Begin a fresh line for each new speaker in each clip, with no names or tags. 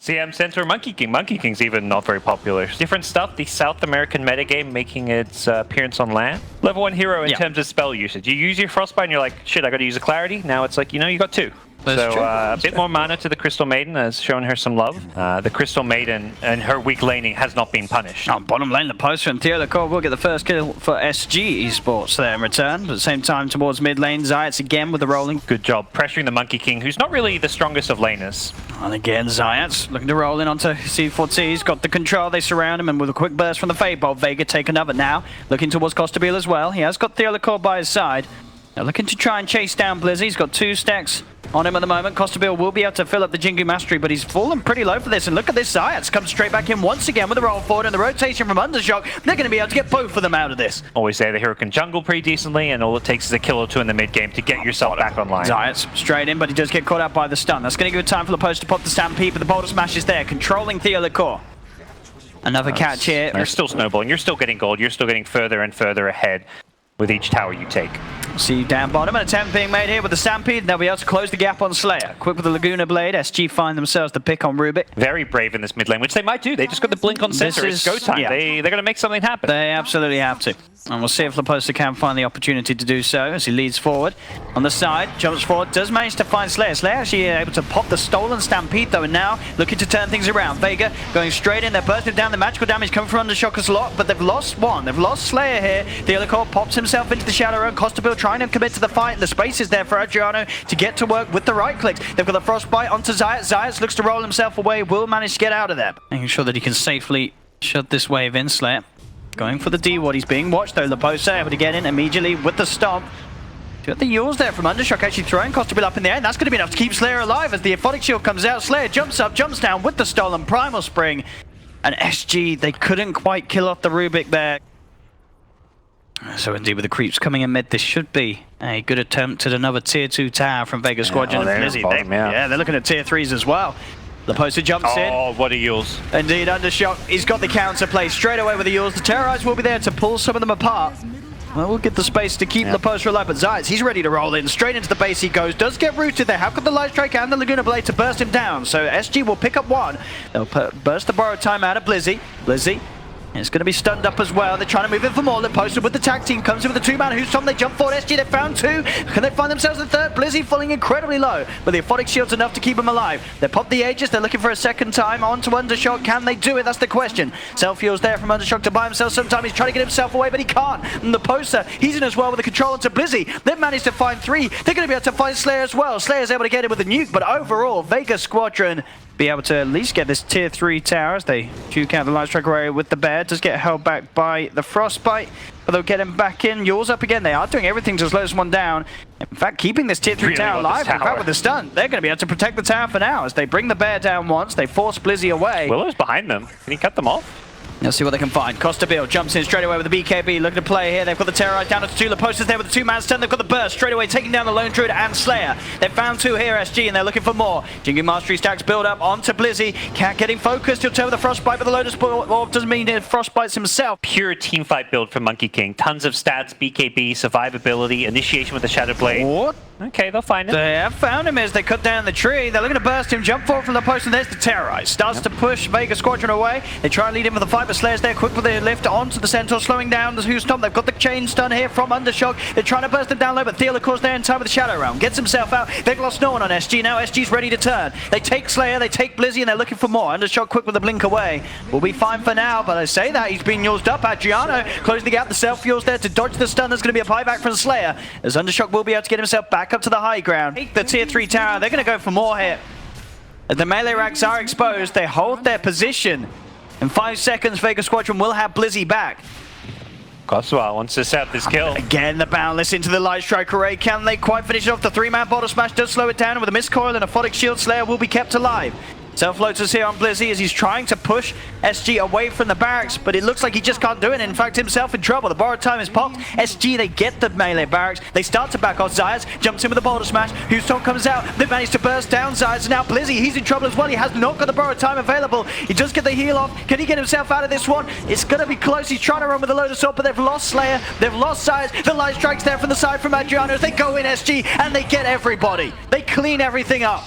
CM Center Monkey King. Monkey King's even not very popular. Different stuff, the South American metagame making its appearance on LAN. Level 1 hero in terms of spell usage. You use your Frostbite and you're like, shit, I gotta use a Clarity. Now it's like, you know, you got 2. So a bit more mana to the Crystal Maiden has shown her some love. The Crystal Maiden and her weak laning has not been punished.
Oh, bottom lane, the poster and Theolacor will get the first kill for SG Esports there in return. But at the same time, towards mid lane, Zayats again with the rolling.
Good job pressuring the Monkey King, who's not really the strongest of laners.
And again, Zayats looking to roll in onto C4T. He's got the control, they surround him, and with a quick burst from the Fade Bolt, Vega take another now. Looking towards Costabile as well. He has got Theolacor by his side. Now looking to try and chase down Blizzy. He's got 2 stacks on him at the moment. Costabile will be able to fill up the Jingu Mastery, but he's fallen pretty low for this. And look at this, Zayats comes straight back in once again with the roll forward and the rotation from Undershock. They're going to be able to get both of them out of this.
Always say the hero can jungle pretty decently, and all it takes is a kill or 2 in the mid game to get yourself back online.
Zayats straight in, but he does get caught out by the stun. That's going to give time for the post to pop the Stampede, but the Boulder Smash is there, controlling Theolacor. Another catch here.
You're still snowballing. You're still getting gold. You're still getting further and further ahead with each tower you take.
See down bottom, an attempt being made here with the Stampede. They'll be able to close the gap on Slayer. Quick with the Laguna Blade. SG find themselves the pick on Rubik.
Very brave in this mid lane, which they might do. They just got the blink on center. It's go time. Yeah. They're going to make something happen.
They absolutely have to. And we'll see if Laposta can find the opportunity to do so as he leads forward. On the side, jumps forward, does manage to find Slayer. Slayer actually able to pop the stolen Stampede though, and now looking to turn things around. Vega going straight in, they're bursting down. The magical damage coming from Undershocker's lot, but they've lost one. They've lost Slayer here. Theolacor pops himself into the Shadow Run. Costabile trying to commit to the fight. The space is there for Adriano to get to work with the right clicks. They've got the Frostbite onto Zayats. Zayats looks to roll himself away, will manage to get out of there. Making sure that he can safely shut this wave in. Slayer going for the D-Ward. He's being watched though. Laposta able to get in immediately with the stomp. Got the Yules there from Undershock actually throwing Costabile up in the air, and that's going to be enough to keep Slayer alive as the Aphotic Shield comes out. Slayer jumps up, jumps down with the stolen Primal Spring. And SG, they couldn't quite kill off the Rubik there. So indeed with the creeps coming in mid, this should be a good attempt at another tier 2 tower from Vega Squadron. And Blizzy, they're looking at tier 3s as well. Laposta jumps in.
Oh, what a Yules.
Indeed, Undershock, he's got the counter play straight away with the Yules. The Terrorize will be there to pull some of them apart. Well, we'll get the space to keep Laposta alive, but Zayats, he's ready to roll in. Straight into the base he goes. Does get rooted there. Have got the Light Strike and the Laguna Blade to burst him down. So SG will pick up one. They'll burst the borrowed time out of Blizzy. Blizzy is going to be stunned up as well. They're trying to move in for more. Laposta with the tag team comes in with the 2-man who's Tom. They jump forward. SG, they found 2. Can they find themselves the 3rd? Blizzy falling incredibly low, but the Aphotic Shield's enough to keep them alive. They pop the Aegis. They're looking for a second time onto Undershock. Can they do it? That's the question. Self-heal's there from Undershock to buy himself some time. He's trying to get himself away, but he can't. And Laposta, he's in as well with the control onto Blizzy. They've managed to find 3. They're going to be able to find Slayer as well. Slayer's able to get in with the nuke, but overall, Vega Squadron be able to at least get this tier 3 tower as they juke out the Light Strike area with the bear. Does get held back by the Frostbite, but they'll get him back in. Yules up again. They are doing everything to slow this one down. In fact, keeping this tier 3 tower alive. In fact, with the stun, they're going to be able to protect the tower for now as they bring the bear down once. They force Blizzy away.
Willow's behind them. Can he cut them off?
Let's see what they can find. Costabile jumps in straight away with the BKB, looking to play here. They've got the Terrorize down to 2. Laposta's there with the 2-man stun. They've got the burst straight away, taking down the Lone Druid and Slayer. They've found 2 here, SG, and they're looking for more. Jingu Mastery stacks build up onto Blizzy. Cat getting focused. He'll turn with the Frostbite, but the Lotus Orb doesn't mean it Frostbites himself.
Pure teamfight build from Monkey King. Tons of stats, BKB, survivability, initiation with the Shadow Blade.
What?
Okay, they'll find him.
They have found him as they cut down the tree. They're looking to burst him, jump forward from the post, and there's the Terrorize. Starts to push Vega Squadron away. They try and lead him with the fight, but Slayer's there quick with the lift onto the Centaur, slowing down the Who's Stomp. They've got the chain stun here from Undershock. They're trying to burst him down low, but Theolacor's there in time with the Shadow Realm. Gets himself out. They've lost no one on SG. Now SG's ready to turn. They take Slayer, they take Blizzy, and they're looking for more. Undershock quick with the blink away. We'll be fine for now, but I say that he's being used up. Adriano closing the gap. The self-fuel's there to dodge the stun. There's going to be a buyback from Slayer, as Undershock will be able to get himself back up to the high ground. Take the tier 3 tower. They're going to go for more here. As the melee racks are exposed, they hold their position. In 5 seconds, Vega Squadron will have Blizzy back.
Coswell wants to set up this kill.
Again, the Boundless into the Light Strike array. Can they quite finish it off? The 3-man Bottle Smash does slow it down. With a Mistcoil and a Aphotic Shield, Slayer will be kept alive. Self-floaters here on Blizzy as he's trying to push SG away from the barracks, but it looks like he just can't do it. In fact, himself in trouble. The borrowed time is popped. SG, they get the melee barracks. They start to back off. Zayats jumps in with the Boulder Smash. Houston comes out. They've managed to burst down Zayats. Now Blizzy, he's in trouble as well. He has not got the borrowed time available. He does get the heal off. Can he get himself out of this one? It's going to be close. He's trying to run with the Lotus Orb, but they've lost Slayer. They've lost Zayats. The Light Strike's there from the side from Adriano. They go in SG, and they get everybody. They clean everything up.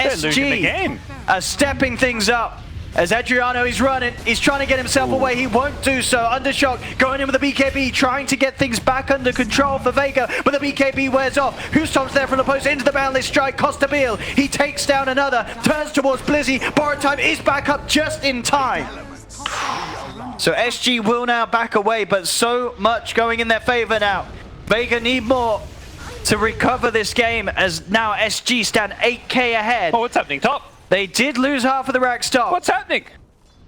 losing the game.
SG are stepping things up. As Adriano is running, he's trying to get himself away, he won't do so. Undershock going in with the BKB, trying to get things back under control for Vega, but the BKB wears off. Who stops there from the post into the boundless strike? Costabil, he takes down another, turns towards Blizzy. Borrowed time is back up just in time. So SG will now back away, but so much going in their favor now. Vega need more to recover this game, as now SG stand 8k ahead.
Oh, what's happening top?
They did lose half of the rack stock.
What's happening?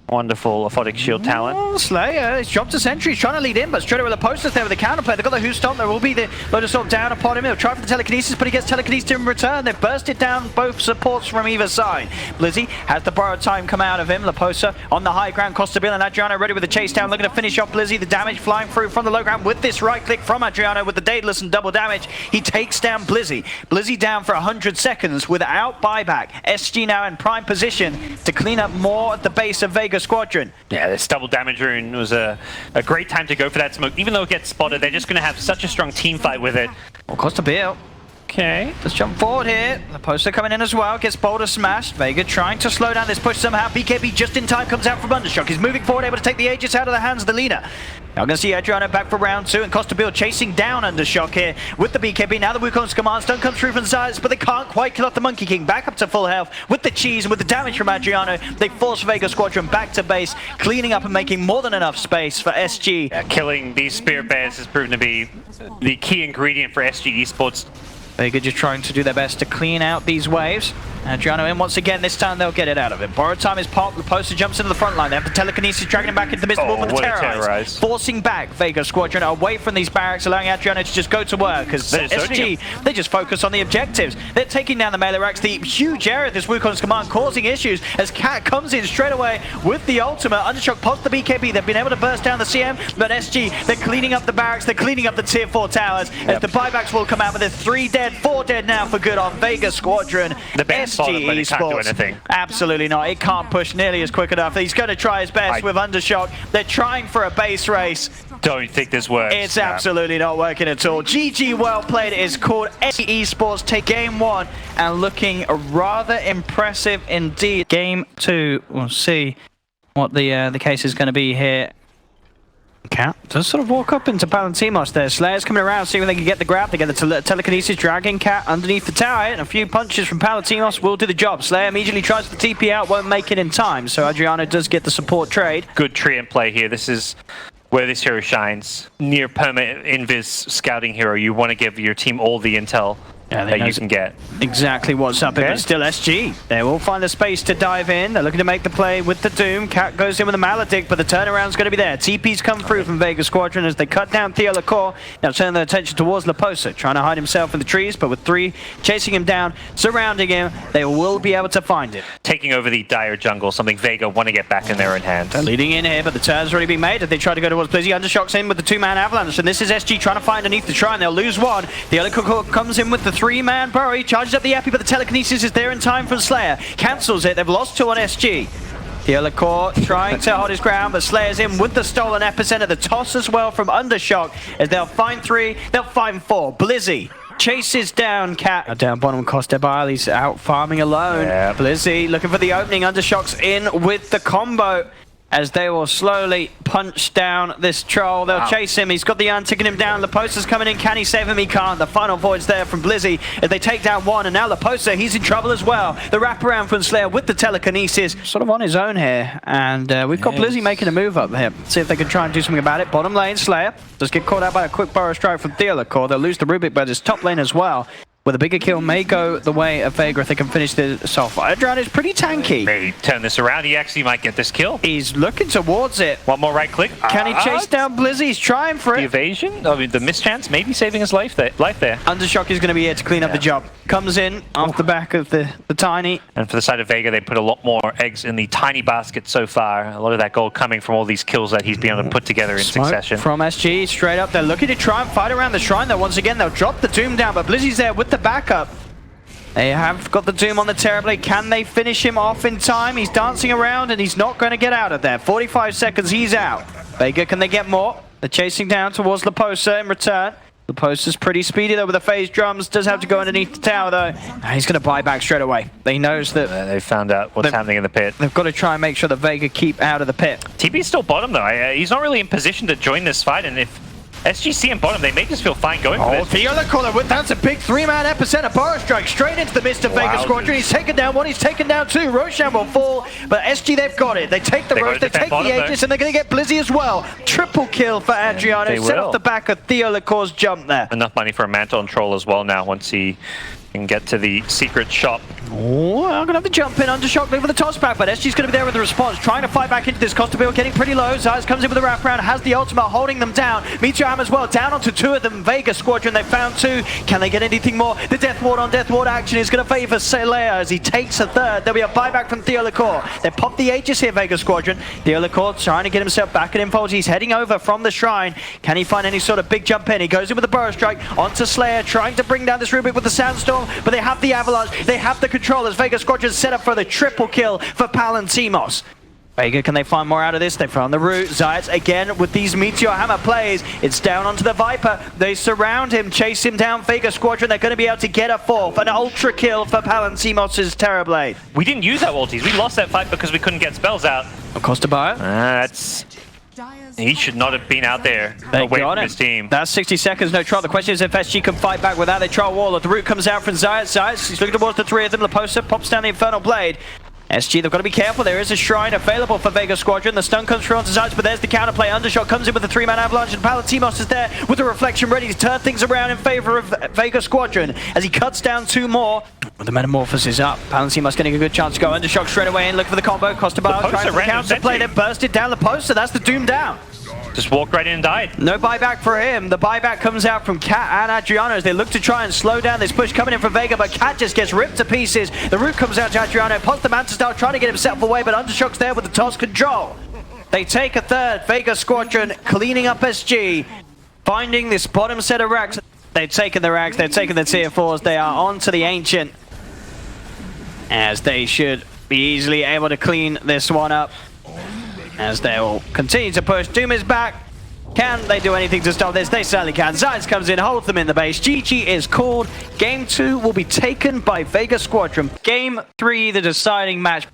Wonderful aphotic shield talent.
Oh, Slayer, he's dropped a sentry, he's trying to lead in, but straight away the posters there with the counterplay. They've got the Who Stomp, there will be the Lotus Stomp down upon him. He'll try for the telekinesis, but he gets telekinesis in return. They've bursted down both supports from either side. Blizzy has the borrowed time come out of him. Laposa on the high ground, Costabil and Adriano ready with the chase down, looking to finish off Blizzy. The damage flying through from the low ground with this right click from Adriano with the Daedalus and double damage. He takes down Blizzy. Blizzy down for 100 seconds without buyback. SG now in prime position to clean up more at the base of Vega Squadron.
Yeah, this double damage rune was a great time to go for that smoke. Even though it gets spotted, they're just going to have such a strong team fight with it.
Well, Costabil. Okay, let's jump forward here. The poster coming in as well, gets Boulder smashed. Vega trying to slow down this push somehow. BKB just in time comes out from Undershock. He's moving forward, able to take the Aegis out of the hands of the leader. Now we're going to see Adriano back for round 2, and Costabil chasing down Undershock here with the BKB. Now the Wukong's command stun comes through from Zayas, but they can't quite kill off the Monkey King. Back up to full health with the cheese and with the damage from Adriano. They force Vega Squadron back to base, cleaning up and making more than enough space for SG.
Yeah, killing these Spirit Bears has proven to be the key ingredient for SG Esports.
Vega just trying to do their best to clean out these waves. Adriano in once again, this time they'll get it out of him. Borrowed time is popped, the poster jumps into the front line. They have the telekinesis dragging him back into the midst of the terrorize. Forcing back Vega Squadron away from these barracks, allowing Adriano to just go to work, because SG, they just focus on the objectives. They're taking down the melee racks, the huge area of this Wukong's command causing issues as Cat comes in straight away with the ultimate. Undershock pops the BKB, they've been able to burst down the CM, but SG, they're cleaning up the barracks, they're cleaning up the tier 4 towers, as the buybacks will come out, but there's 3 dead, 4 dead now for good on Vega Squadron.
The best SG but it can't do anything.
Absolutely not. It can't push nearly as quick enough. He's going to try his best with Undershock. They're trying for a base race.
Don't think this works.
It's absolutely not working at all. GG, well played. It is called SG Esports. Take game 1 and looking rather impressive indeed. Game 2, we'll see what the case is going to be here. Cat does sort of walk up into Palantimos there. Slayer's coming around, seeing if they can get the grab. They get the telekinesis, dragging Cat underneath the tower, and a few punches from Palantimos will do the job. Slayer immediately tries to TP out, won't make it in time, so Adriano does get the support trade.
Good tree and play here. This is where this hero shines. Near perma invis scouting hero, you want to give your team all the intel that you can get.
Exactly what's up, but still SG. They will find the space to dive in. They're looking to make the play with the Doom. Cat goes in with the Maledict, but the turnaround's going to be there. TP's come through from Vega Squadron as they cut down Theo Lacour. Now turn their attention towards Laposa, trying to hide himself in the trees, but with 3 chasing him down, surrounding him, they will be able to find it.
Taking over the dire jungle, something Vega want to get back in their own hands.
They're leading in here, but the turn's already been made as they try to go towards Blizzy. Undershock's in with the 2-man avalanche, and this is SG trying to find underneath the shrine. They'll lose 1. The other comes in with the 3-man burrow. He charges up the Epi, but the telekinesis is there in time from Slayer. Cancels it. They've lost 2 on SG. The Lacour trying to hold his ground, but Slayer's in with the stolen epicenter. The toss as well from Undershock as they'll find 3, they'll find 4. Blizzy chases down Cat. Down bottom, Costebile, he's out farming alone. Blizzy looking for the opening. Undershock's in with the combo as they will slowly punch down this troll. They'll chase him. He's got the urn ticking him down. Laposa's coming in. Can he save him? He can't. The final void's there from Blizzy as they take down 1. And now Laposa, he's in trouble as well. The wraparound from Slayer with the telekinesis. Sort of on his own here. And we've got Blizzy making a move up here. See if they can try and do something about it. Bottom lane, Slayer does get caught out by a quick burrow strike from Theolacour. They'll lose the Rubik, but his top lane as well. With a bigger kill may go the way of Vega if they can finish this off. Adriano is pretty tanky.
May turn this around. He actually might get this kill.
He's looking towards it.
One more right click.
Can he chase down Blizzy? He's trying for it.
The evasion? I mean, the mischance, maybe saving his life there.
Undershock is going to be here to clean up the job. Comes in off the back of the Tiny.
And for the side of Vega, they put a lot more eggs in the Tiny basket so far. A lot of that gold coming from all these kills that he's been able to put together in succession.
From SG, straight up. They're looking to try and fight around the shrine, though. Once again, they'll drop the Doom down, but Blizzy's there with the backup. They have got the Doom on the Terrorblade. Can they finish him off in time? He's dancing around and he's not going to get out of there. 45 seconds, he's out. Vega, can they get more? They're chasing down towards Laposa in return. The post is pretty speedy though with the phase drums. Does have to go underneath the tower though. He's going to buy back straight away. He knows that
they found out what's happening in the pit.
They've got to try and make sure that Vega keep out of the pit.
TP's still bottom though. He's not really in position to join this fight, and if SGC and bottom, they make us feel fine going for this.
The other corner, that's a big 3-man epicenter. Burrow strike straight into the midst of Vega Squadron. He's taken down one, he's taken down two. Roshan will fall, but SG, they've got it. They take the Roche, they take the Aegis, and they're going to get Blizzy as well. Triple kill for Adriano, set off the back of Theo Lacour's jump there.
Enough money for a Mantle on Troll as well now, once he can get to the secret shop.
Oh, I'm gonna have to jump in under shock, look for the toss back, but SG's gonna be there with the response, trying to fight back into this. Costa build getting pretty low. Zayas comes in with a wraparound, has the ultimate, holding them down. Meteor Hammer as well, down onto two of them. Vega Squadron, they found two. Can they get anything more? The Death Ward on Death Ward action is gonna favor Celea as he takes a third. There'll be a buyback from Theo Lacour. They pop the Aegis here, Vega Squadron. Theo Lacour trying to get himself back at Infold. He's heading over from the shrine. Can he find any sort of big jump in? He goes in with the Burrow Strike onto Slayer, trying to bring down this Rubik with the Sandstorm, but they have the Avalanche, they have the controllers. Vega Squadron set up for the triple kill for Palantimos. Vega, can they find more out of this? They found the route. Zayas again with these Meteor Hammer plays. It's down onto the Viper. They surround him, chase him down. Vega Squadron, they're going to be able to get a fourth. An ultra kill for Palantimos' Terrorblade.
We didn't use our ultis. We lost that fight because we couldn't get spells out.
Costa Bio.
That's... He should not have been out there away from his team.
That's 60 seconds, no trial. The question is if SG can fight back without a trial wall. The route comes out from Zayas. Zayas, he's looking towards the three of them. Laposa pops down the Infernal Blade. SG, they've got to be careful. There is a shrine available for Vega Squadron. The stun comes through onto Zayas, but there's the counterplay. Undershot comes in with a 3-man avalanche, and Palantimos is there with the reflection ready to turn things around in favor of Vega Squadron as he cuts down two more. The Metamorphosis up. Palantimos getting a good chance to go. Undershock straight away in, look for the combo. Costa Bar trying for the counterplay, then bursted down the poster. That's the Doom down.
Just walked right in and died.
No buyback for him. The buyback comes out from Cat and Adriano as they look to try and slow down this push coming in from Vega, but Cat just gets ripped to pieces. The root comes out to Adriano, pops the Manta Star trying to get himself away, but Undershock's there with the toss control. They take a third. Vega Squadron cleaning up SG, finding this bottom set of racks. They've taken the racks, they've taken the tier 4s, they are on to the Ancient, as they should be easily able to clean this one up. As they will continue to push. Doom is back. Can they do anything to stop this? They certainly can. Zayas comes in, holds them in the base. GG is called. Game 2 will be taken by Vega Squadron. Game 3, the deciding match.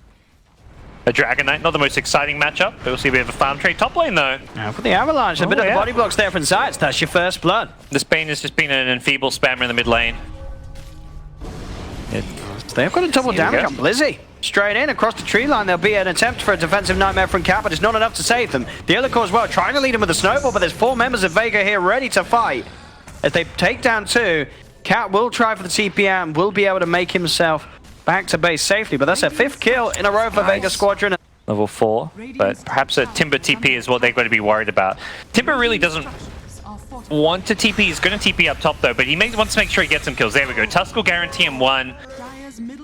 A Dragon Knight, not the most exciting matchup. We'll see a bit of a farm trade top lane though.
Now for the Avalanche, a bit of the body blocks there from Zayas. That's your first blood.
This Bane has just been an enfeeble spammer in the mid lane.
They've got a double damage on Blizzy. Straight in across the tree line, there'll be an attempt for a defensive nightmare from Cat, but it's not enough to save them. The other core as well, trying to lead him with a snowball, but there's 4 members of Vega here ready to fight. As they take down 2, Cat will try for the TPM, will be able to make himself back to base safely, but that's a 5th kill in a row for Vega Squadron.
Level 4, but perhaps a Timber TP is what they're going to be worried about. Timber really doesn't want to TP, he's going to TP up top though, but he wants to make sure he gets some kills. There we go, Tusk will guarantee him 1.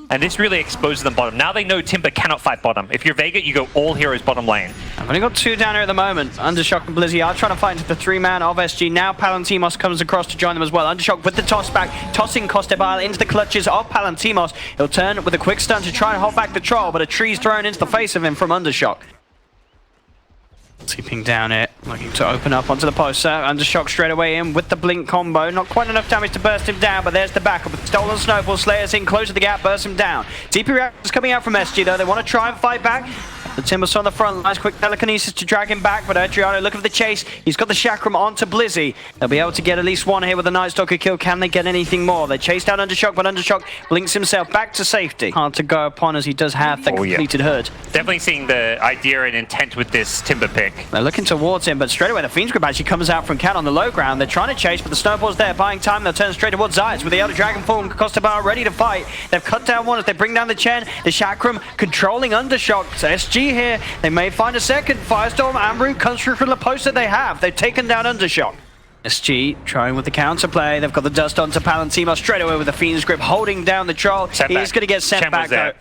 And this really exposes them bottom. Now they know Timber cannot fight bottom. If you're Vega, you go all heroes bottom lane. I've
only got 2 down here at the moment. Undershock and Blizzy are trying to fight into the 3-man of SG. Now Palantimos comes across to join them as well. Undershock with the toss back, tossing Costebile into the clutches of Palantimos. He'll turn with a quick stun to try and hold back the troll, but a tree's thrown into the face of him from Undershock. Sleeping down it, looking to open up onto the poster. Undershock straight away in with the blink combo. Not quite enough damage to burst him down, but there's the backup with the stolen snowball. Slayer's in close to the gap, burst him down. TP reactors coming out from SG though. They want to try and fight back. The Timbersaw on the front lines, quick telekinesis to drag him back, but Adriano looking for the chase. He's got the Chakram onto Blizzy. They'll be able to get at least 1 here with a Night Stalker kill. Can they get anything more? They chase down Undershock, but Undershock blinks himself back to safety. Hard to go upon as he does have the completed hood.
Definitely seeing the idea and intent with this Timber pick.
They're looking towards him, but straight away the Fiend's Grip actually comes out from Cat on the low ground. They're trying to chase, but the snowball's there, buying time. They'll turn straight towards Zayas with the Elder Dragon form. Costa Bar ready to fight. They've cut down one as they bring down the Chen. The Chakram controlling Undershock. So SG here, they may find a second. Firestorm, Ambrute comes through from the poster they have. They've taken down Undershock. SG trying with the counterplay. They've got the dust onto Palantimos straight away with the Fiend's Grip, holding down the troll. He's going to get sent back though.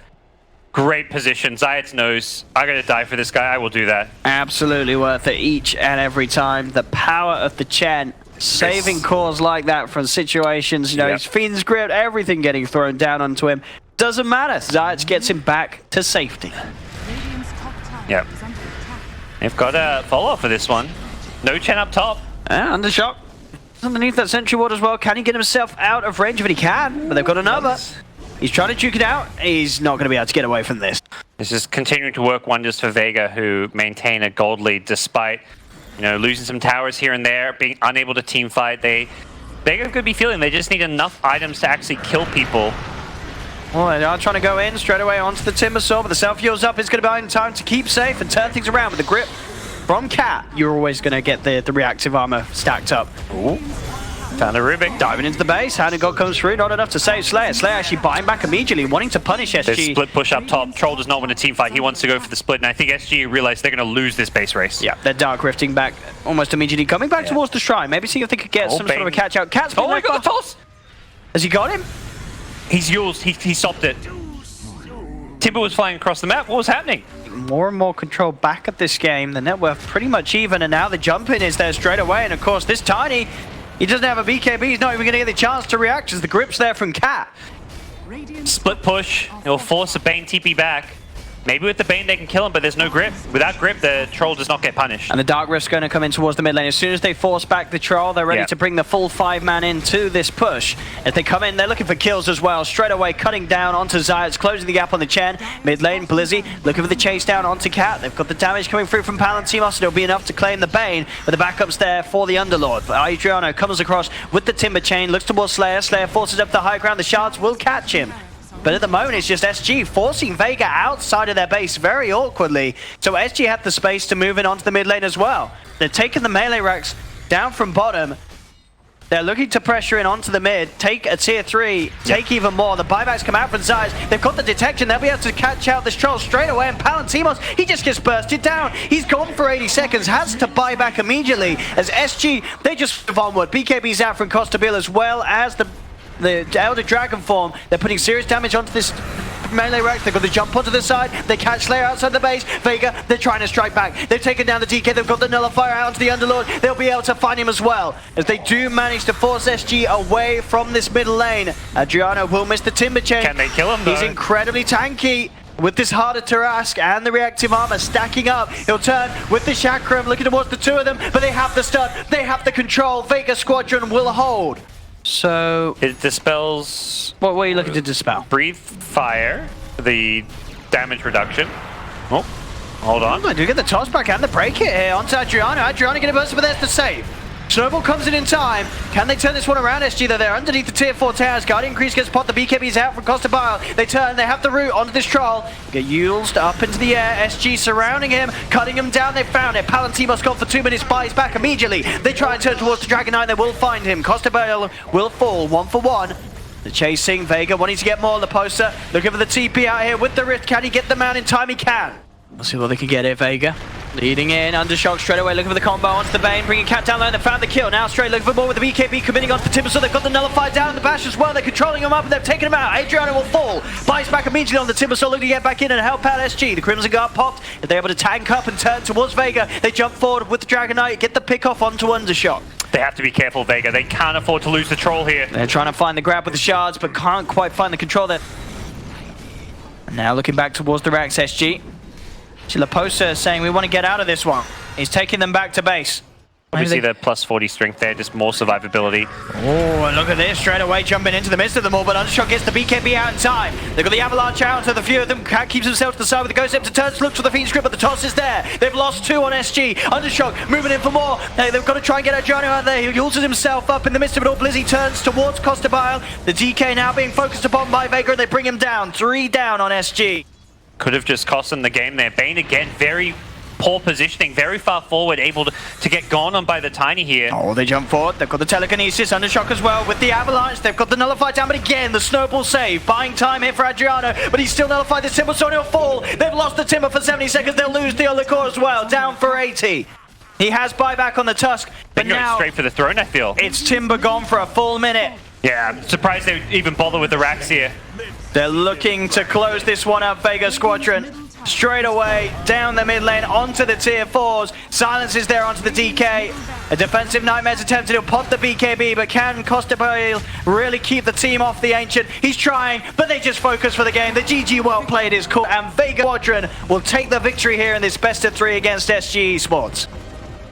Great position. Zayas knows, I gotta die for this guy, I will do that.
Absolutely worth it each and every time. The power of the Chen, saving cores like that from situations, you know, his Fiend's Grip, everything getting thrown down onto him. Doesn't matter. Zayas gets him back to safety.
Yep. They've got a follow-up for this one. No Chen up top.
Undershock. underneath that sentry ward as well. Can he get himself out of range? But he can. But they've got another. He's trying to juke it out. He's not going to be able to get away from this.
This is continuing to work wonders for Vega, who maintain a gold lead despite, losing some towers here and there, being unable to team fight. Vega could be feeling they just need enough items to actually kill people.
Well, they are trying to go in straight away onto the Timber Saw, but the self-heals up is going to be in time to keep safe and turn things around with the grip from Cat. You're always going to get the reactive armor stacked up.
Ooh. Found a Rubik.
Diving into the base, Hand of God comes through, not enough to save Slayer. Slayer actually buying back immediately, wanting to punish SG.
There's split push up top. Troll does not want a team fight. He wants to go for the split, and I think SG realize they're going to lose this base race.
Yeah, they're dark rifting back almost immediately, coming back towards the shrine. Maybe see if they could get some sort of a catch out. Cat's
my God, the toss!
Has he got him?
He's yours. He stopped it. Timber was flying across the map. What was happening?
More and more control back at this game. The net worth pretty much even, and now the jump in is there straight away. And of course, this Tiny, he doesn't have a BKB. He's not even going to get the chance to react as the grip's there from Cat.
Split push. It'll force a Bane TP back. Maybe with the Bane they can kill him, but there's no grip. Without grip, the Troll does not get punished.
And the Dark Rift's going to come in towards the mid lane. As soon as they force back the Troll, they're ready to bring the full 5-man into this push. As they come in, they're looking for kills as well. Straight away, cutting down onto Zayas, closing the gap on the Chen. Mid lane, Blizzy looking for the chase down onto Cat. They've got the damage coming through from Palantimos. It'll be enough to claim the Bane, but the backup's there for the Underlord. But Adriano comes across with the Timber Chain, looks towards Slayer. Slayer forces up the high ground. The Shards will catch him. But at the moment, it's just SG forcing Vega outside of their base very awkwardly. So SG had the space to move in onto the mid lane as well. They're taking the melee racks down from bottom. They're looking to pressure in onto the mid, take a tier 3, take even more. The buybacks come out from Zayas. They've got the detection. They'll be able to catch out this Troll straight away. And Palantimos, he just gets bursted down. He's gone for 80 seconds, has to buy back immediately. As SG, they just move onward. BKB's out from Costabil as well as the Elder Dragon form. They're putting serious damage onto this melee rack. They've got the jump onto the side. They catch Slayer outside the base. Vega, they're trying to strike back. They've taken down the DK. They've got the Nullifier out onto the Underlord. They'll be able to find him as well, as they do manage to force SG away from this middle lane. Adriano will miss the Timber Chain.
Can they kill him though?
He's incredibly tanky. With this harder Tarask and the reactive armor stacking up, he'll turn with the Chakram, looking towards the two of them, but they have the stun, they have the control. Vega Squadron will hold. So
it dispels.
What were you looking to dispel?
Breathe fire, the damage reduction. Oh, hold on.
I do get the toss back and the break hit here onto Adriano. Adriano getting a burst, but there's the save. Snowball comes in time. Can they turn this one around, SG? They're there underneath the tier 4 towers. Guardian Crease gets popped. The BKB's out from Costa Bile. They turn. They have the route onto this Troll. Get Yuled up into the air. SG surrounding him, cutting him down. They found it. Palantimos gone for 2 minutes. Buys back immediately. They try and turn towards the Dragon Knight. They will find him. Costa Bile will fall 1 for 1. The chasing Vega wanting to get more. Laposa looking for the TP out here with the Rift. Can he get them out in time? He can. We'll see what they can get here. Vega leading in, Undershock straight away, looking for the combo onto the Bane, bringing Cat down low, and they found the kill. Now straight looking for more with the BKB committing onto the Timber, so they've got the Nullifier down in the bash as well. They're controlling him up and they've taken him out. Adriano will fall, buys back immediately on the Timber, so looking to get back in and help out SG. The Crimson Guard popped, and they're able to tank up and turn towards Vega. They jump forward with the Dragon Knight, get the pick off onto Undershock.
They have to be careful, Vega. They can't afford to lose the Troll here.
They're trying to find the grab with the Shards, but can't quite find the control there. And now looking back towards the racks, SG. Laposa is saying we want to get out of this one. He's taking them back to base.
Obviously the plus 40 strength there, just more survivability.
Oh, and look at this, straight away jumping into the midst of them all, but Undershock gets the BKB out in time. They've got the Avalanche out to the few of them. Cat keeps himself to the side with the Ghost Scepter, turns, looks for the Fiend Script, but the toss is there. They've lost 2 on SG. Undershock moving in for more. They've got to try and get Adriano out there. He ults himself up in the midst of it all. Blizzy turns towards Costa Bile. The DK now being focused upon by Vega, and they bring him down. 3 down on SG.
Could have just cost them the game there. Bane again, very poor positioning, very far forward, able to get gone on by the Tiny here.
Oh, they jump forward. They've got the Telekinesis, Undershock as well with the Avalanche. They've got the Nullify down, but again, the Snowball save. Buying time here for Adriano, but he's still nullified the Timber, so he'll fall. They've lost the Timber for 70 seconds. They'll lose the Core as well, down for 80. He has buyback on the Tusk, but
They're
now
going straight for the throne, I feel.
It's Timber gone for a full minute.
Yeah, I'm surprised they even bother with the racks here.
They're looking to close this one up, Vega Squadron. Straight away, down the mid lane, onto the tier 4s. Silence is there onto the DK. A defensive Nightmare's attempted to pop the BKB, but can Costa Bale really keep the team off the Ancient? He's trying, but they just focus for the game. The GG well played is cool, and Vega Squadron will take the victory here in this best of 3 against SG Esports.